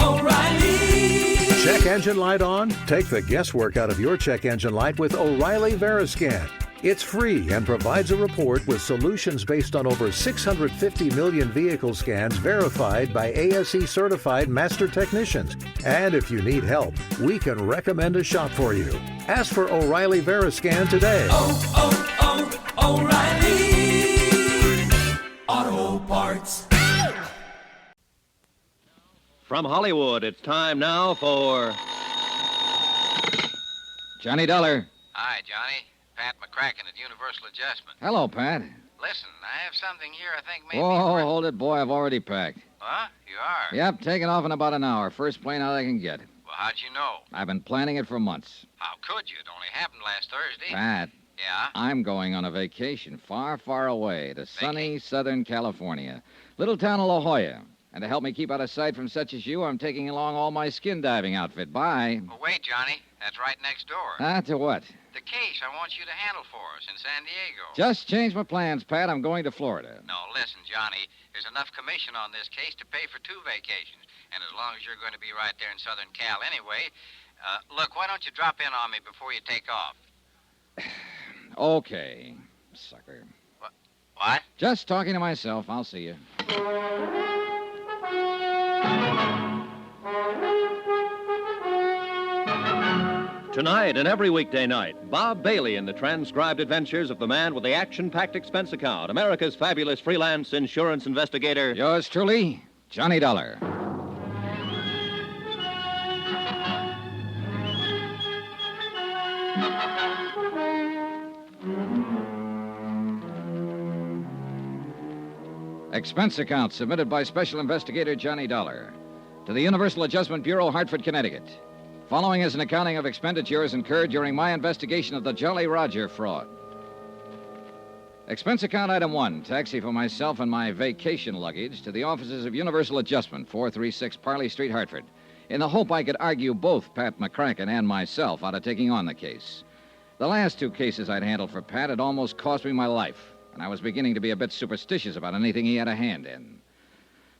O'Reilly! Check engine light on? Take the guesswork out of your check engine light with O'Reilly Veriscan. It's free and provides a report with solutions based on over 650 million vehicle scans verified by ASE certified master technicians. And if you need help, we can recommend a shop for you. Ask for O'Reilly Veriscan today. O'Reilly Auto Parts. From Hollywood, it's time now for Johnny Dollar. Hi, Johnny. Pat McCracken at Universal Adjustment. Hello, Pat. Listen, I have something here I think maybe... Whoa, hold it, boy. I've already packed. Huh? You are? Yep, taking off in about an hour. First plane out I can get. Well, how'd you know? I've been planning it for months. How could you? It only happened last Thursday. Pat, Yeah? I'm going on a vacation far, far away to sunny Southern California. Little town of La Jolla. And to help me keep out of sight from such as you, I'm taking along all my skin diving outfit. Bye. Well, wait, Johnny. That's right next door. To what? The case I want you to handle for us in San Diego. Just changed my plans, Pat. I'm going to Florida. No, listen, Johnny. There's enough commission on this case to pay for 2 vacations. And as long as you're going to be right there in Southern Cal anyway, look, why don't you drop in on me before you take off? Okay, sucker. What? Just talking to myself. I'll see you. Tonight and every weekday night, Bob Bailey in the transcribed adventures of the man with the action-packed expense account, America's fabulous freelance insurance investigator. Yours truly, Johnny Dollar. Expense account submitted by Special Investigator Johnny Dollar to the Universal Adjustment Bureau, Hartford, Connecticut. Following is an accounting of expenditures incurred during my investigation of the Jolly Roger fraud. Expense account item 1, taxi for myself and my vacation luggage to the offices of Universal Adjustment, 436 Parley Street, Hartford, in the hope I could argue both Pat McCracken and myself out of taking on the case. The last 2 cases I'd handled for Pat had almost cost me my life, and I was beginning to be a bit superstitious about anything he had a hand in.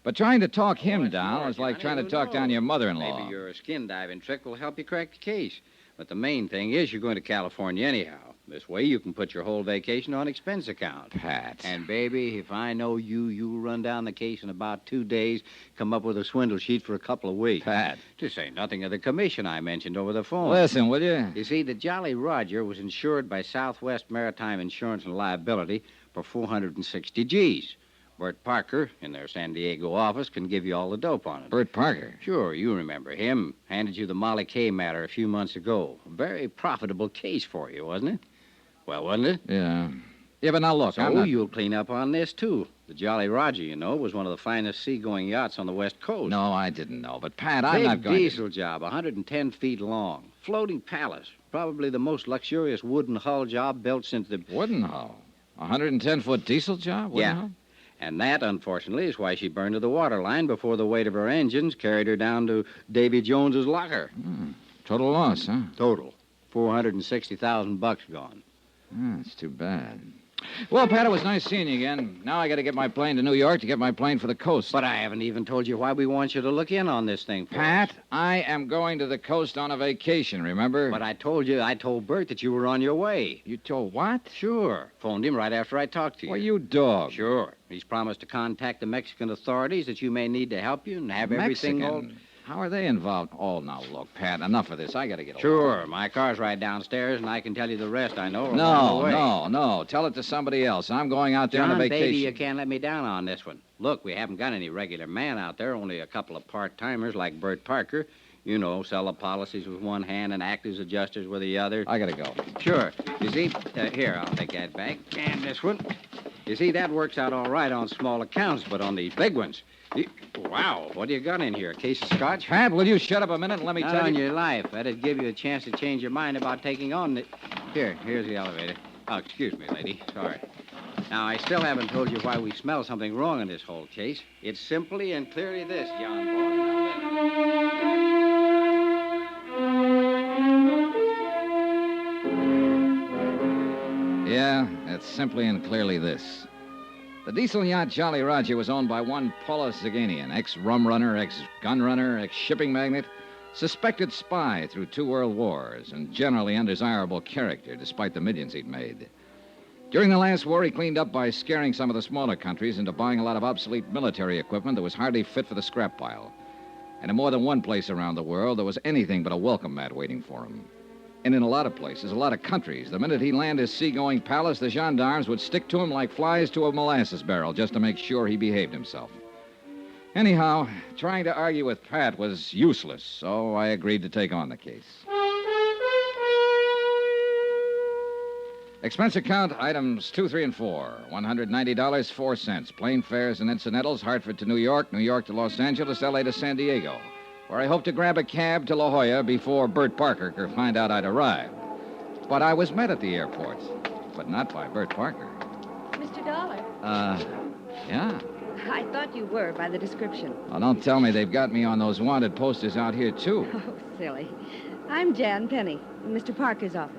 But trying to talk him down was like trying to talk down your mother-in-law. Maybe your skin diving trick will help you crack the case. But the main thing is you're going to California anyhow. This way you can put your whole vacation on expense account. Pat. And, baby, if I know you'll run down the case in about 2 days, come up with a swindle sheet for a couple of weeks. Pat. To say nothing of the commission I mentioned over the phone. Listen, will you? You see, the Jolly Roger was insured by Southwest Maritime Insurance and Liability for 460 G's. Bert Parker, in their San Diego office, can give you all the dope on it. Bert Parker? Sure, you remember him. Handed you the Molly Kay matter a few months ago. A very profitable case for you, wasn't it? Well, wasn't it? Yeah. Yeah, but now look, So you'll clean up on this, too. The Jolly Roger, you know, was one of the finest seagoing yachts on the West Coast. No, I didn't know. But, Pat, I'm Big not going diesel job, 110 feet long. Floating palace. Probably the most luxurious wooden hull job built since the... Wooden hull? A 110-foot diesel job? Wooden Yeah. hull? And that, unfortunately, is why she burned to the waterline before the weight of her engines carried her down to Davy Jones's locker. Total loss, huh? Total. $460,000 gone. That's too bad. Well, Pat, it was nice seeing you again. Now I got to get my plane to New York to get my plane for the coast. But I haven't even told you why we want you to look in on this thing for Pat, us. I am going to the coast on a vacation, remember? But I told Bert that you were on your way. You told what? Sure. Phoned him right after I talked to you. Well, you dog. Sure. He's promised to contact the Mexican authorities that you may need to help you and have everything Mexican? all... How are they involved? Oh, now, look, Pat, enough of this. I got to get along. Sure. My car's right downstairs, and I can tell you the rest I know. along the way. No. Tell it to somebody else. I'm going out there John, on a vacation. baby, you can't let me down on this one. Look, we haven't got any regular man out there, only a couple of part-timers like Bert Parker. You know, sell the policies with one hand and act as adjusters with the other. I got to go. Sure. You see, here, I'll take that back. And this one. You see, that works out all right on small accounts, but on these big ones... Wow, what do you got in here? A case of scotch? Pat, will you shut up a minute and let me Not tell on you... your life. That'd give you a chance to change your mind about taking on the... Here's the elevator. Oh, excuse me, lady. Sorry. Now, I still haven't told you why we smell something wrong in this whole case. It's simply and clearly this, John boy. Yeah, it's simply and clearly this. The diesel yacht Jolly Roger was owned by one Paula Zaganian, ex-rum runner, ex-gun runner, ex-shipping magnate, suspected spy through 2 world wars, and generally undesirable character, despite the millions he'd made. During the last war, he cleaned up by scaring some of the smaller countries into buying a lot of obsolete military equipment that was hardly fit for the scrap pile. And in more than one place around the world, there was anything but a welcome mat waiting for him. And in a lot of places, a lot of countries, the minute he landed his seagoing palace, the gendarmes would stick to him like flies to a molasses barrel just to make sure he behaved himself. Anyhow, trying to argue with Pat was useless, so I agreed to take on the case. Expense account, items 2, 3, and 4. $190, 4 cents. Plane fares and incidentals, Hartford to New York, New York to Los Angeles, L.A. to San Diego, where I hope to grab a cab to La Jolla before Bert Parker could find out I'd arrived. But I was met at the airport, but not by Bert Parker. Mr. Dollar. Yeah. I thought you were by the description. Oh, don't tell me they've got me on those wanted posters out here, too. Oh, silly. I'm Jan Penny, in Mr. Parker's office.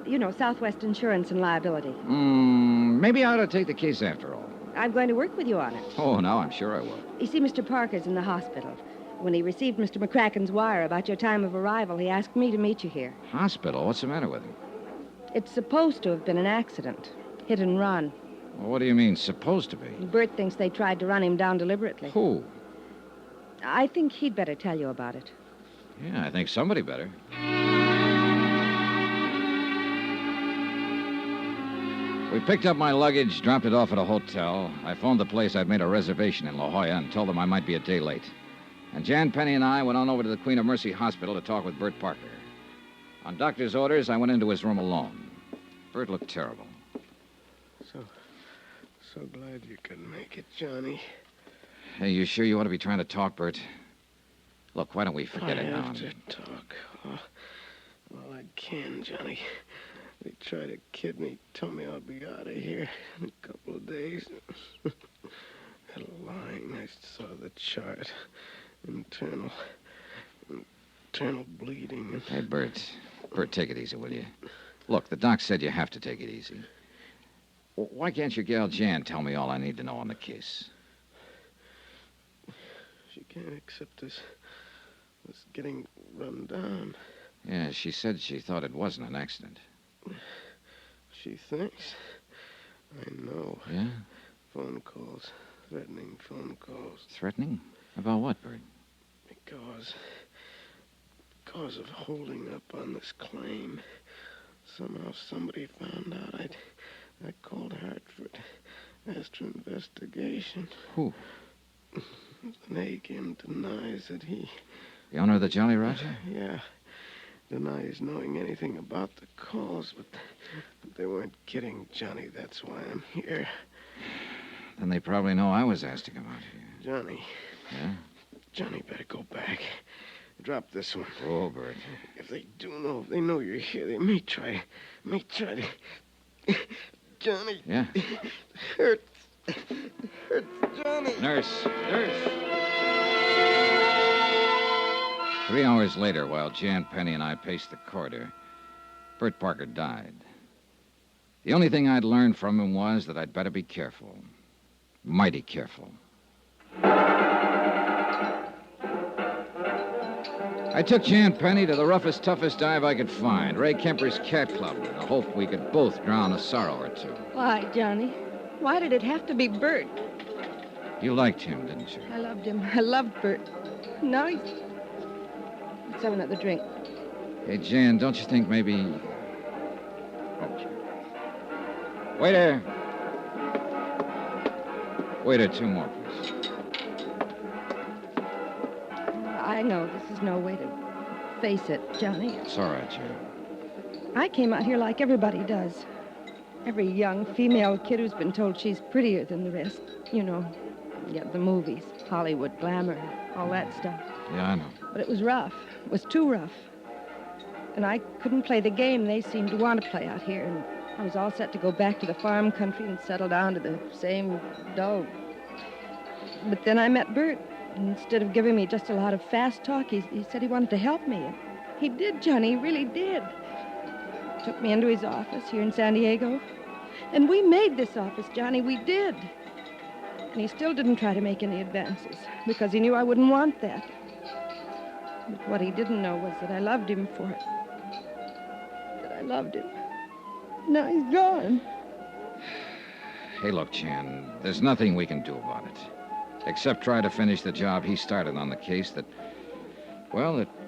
You know, Southwest Insurance and Liability. Maybe I ought to take the case after all. I'm going to work with you on it. Oh, no, I'm sure I will. You see, Mr. Parker's in the hospital. When he received Mr. McCracken's wire about your time of arrival, he asked me to meet you here. Hospital? What's the matter with him? It's supposed to have been an accident. Hit and run. Well, what do you mean, supposed to be? Bert thinks they tried to run him down deliberately. Who? I think he'd better tell you about it. Yeah, I think somebody better. We picked up my luggage, dropped it off at a hotel. I phoned the place I'd made a reservation in La Jolla and told them I might be a day late. And Jan Penny and I went on over to the Queen of Mercy Hospital to talk with Bert Parker. On doctor's orders, I went into his room alone. Bert looked terrible. So glad you could make it, Johnny. Hey, you sure you ought to be trying to talk, Bert? Look, why don't we forget it I now? have to talk. Well, I can, Johnny. They tried to kid me, tell me I'll be out of here in a couple of days. Had a line. I saw the chart. Internal bleeding. Hey, Bert. Bert, take it easy, will you? Look, the doc said you have to take it easy. Why can't your gal Jan tell me all I need to know on the case? She can't accept this getting run down. Yeah, she said she thought it wasn't an accident. She thinks. I know. Yeah? Phone calls. Threatening phone calls. Threatening? About what, Bert? Because of holding up on this claim. Somehow somebody found out I called Hartford. Asked for investigation. Who? Nagin denies that he... The owner of the Jolly Roger? Yeah. Denies knowing anything about the calls, but they weren't kidding, Johnny. That's why I'm here. Then they probably know I was asked to come out here. Johnny. Yeah? Johnny better go back. Drop this one. Oh, Bert. If they know you're here, they may try to... Johnny. Yeah? Hurts, Johnny. Nurse. 3 hours later, while Jan Penny and I paced the corridor, Bert Parker died. The only thing I'd learned from him was that I'd better be careful. Mighty careful. I took Jan Penny to the roughest, toughest dive I could find, Ray Kemper's Cat Club, in the hope we could both drown a sorrow or two. Why, Johnny? Why did it have to be Bert? You liked him, didn't you? I loved him. I loved Bert. Now he's... Let's have another drink. Hey, Jan, don't you think maybe... Oh. Waiter! Waiter, 2 more, please. I know this is no way to face it, Johnny. It's all right, Jan. I came out here like everybody does. Every young female kid who's been told she's prettier than the rest. You know, the movies, Hollywood glamour, all that stuff. Yeah, I know. But it was rough. It was too rough. And I couldn't play the game they seemed to want to play out here. And I was all set to go back to the farm country and settle down to the same dull. But then I met Bert. Instead of giving me just a lot of fast talk, he said he wanted to help me. And he did, Johnny. He really did. Took me into his office here in San Diego. And we made this office, Johnny. We did. And he still didn't try to make any advances because he knew I wouldn't want that. But what he didn't know was that I loved him for it. That I loved him. Now he's gone. Hey, look, Jan, there's nothing we can do about it. Except try to finish the job he started on the case that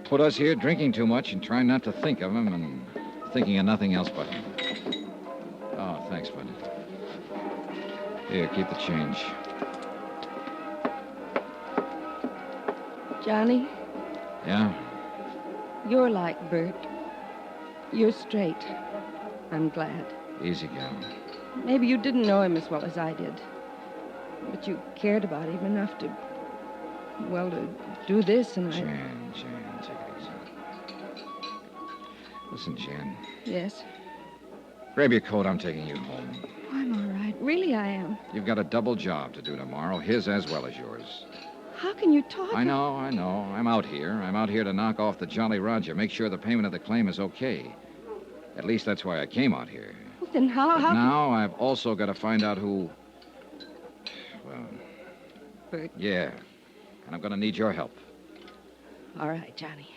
put us here drinking too much and trying not to think of him and thinking of nothing else but him. Oh, thanks, bud. Here, keep the change. Johnny, Yeah? you're like Bert. You're straight. I'm glad. Easy, gal. Maybe you didn't know him as well as I did. But you cared about him enough to do this, and Jan, take it easy. Listen, Jan. Yes? Grab your coat. I'm taking you home. I'm all right. Really, I am. You've got a double job to do tomorrow, his as well as yours. How can you talk? I know. I'm out here. I'm out here to knock off the Jolly Roger, make sure the payment of the claim is okay. At least that's why I came out here. Well, then how... Now I've also got to find out who... Well... Bert. Yeah. And I'm going to need your help. All right, Johnny.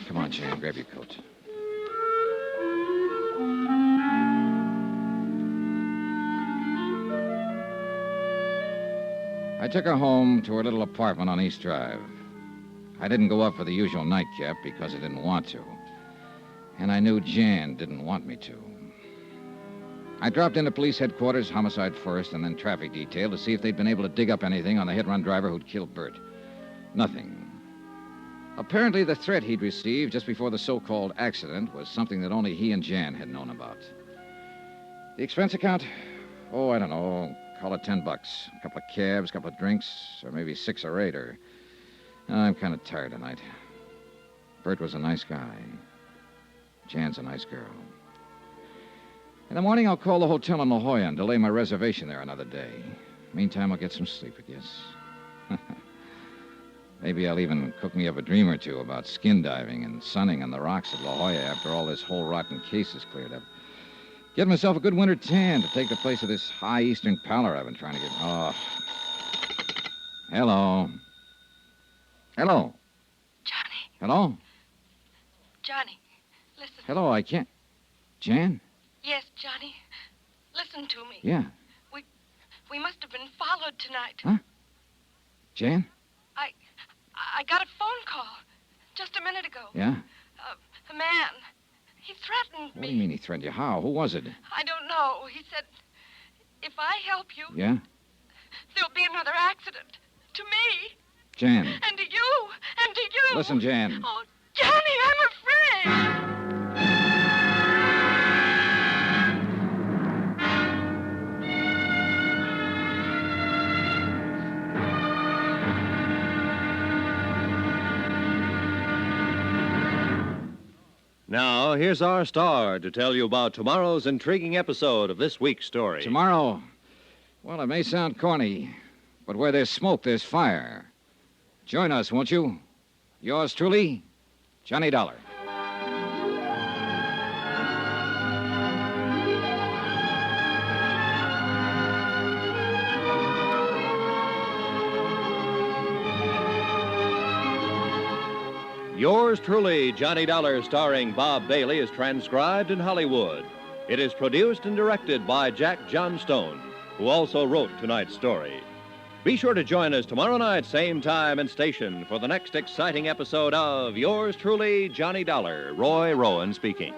Come on, Jan. Grab your coat. I took her home to her little apartment on East Drive. I didn't go up for the usual nightcap because I didn't want to. And I knew Jan didn't want me to. I dropped into police headquarters, homicide first, and then traffic detail to see if they'd been able to dig up anything on the hit-run driver who'd killed Bert. Nothing. Apparently, the threat he'd received just before the so-called accident was something that only he and Jan had known about. The expense account? Oh, I don't know. Call it $10. A couple of cabs, a couple of drinks, or maybe 6 or 8, or... I'm kind of tired tonight. Bert was a nice guy. Jan's a nice girl. In the morning, I'll call the hotel in La Jolla and delay my reservation there another day. Meantime, I'll get some sleep, I guess. Maybe I'll even cook me up a dream or two about skin diving and sunning on the rocks at La Jolla after all this whole rotten case is cleared up. Get myself a good winter tan to take the place of this high eastern pallor I've been trying to get... Oh. Hello. Hello. Johnny. Hello? Johnny, listen. Hello, I can't... Jan? Yes, Johnny. Listen to me. Yeah. We must have been followed tonight. Huh? Jan? I got a phone call just a minute ago. Yeah? A man. He threatened me. What do you mean he threatened you? How? Who was it? I don't know. He said, if I help you, Yeah? there'll be another accident. To me. Jan. And to you. And to you. Listen, Jan. Oh, Johnny, I'm afraid. Now, here's our star to tell you about tomorrow's intriguing episode of this week's story. Tomorrow, well, it may sound corny, but where there's smoke, there's fire. Join us, won't you? Yours truly, Johnny Dollar. Yours truly, Johnny Dollar, starring Bob Bailey, is transcribed in Hollywood. It is produced and directed by Jack Johnstone, who also wrote tonight's story. Be sure to join us tomorrow night, same time and station, for the next exciting episode of Yours truly, Johnny Dollar. Roy Rowan speaking.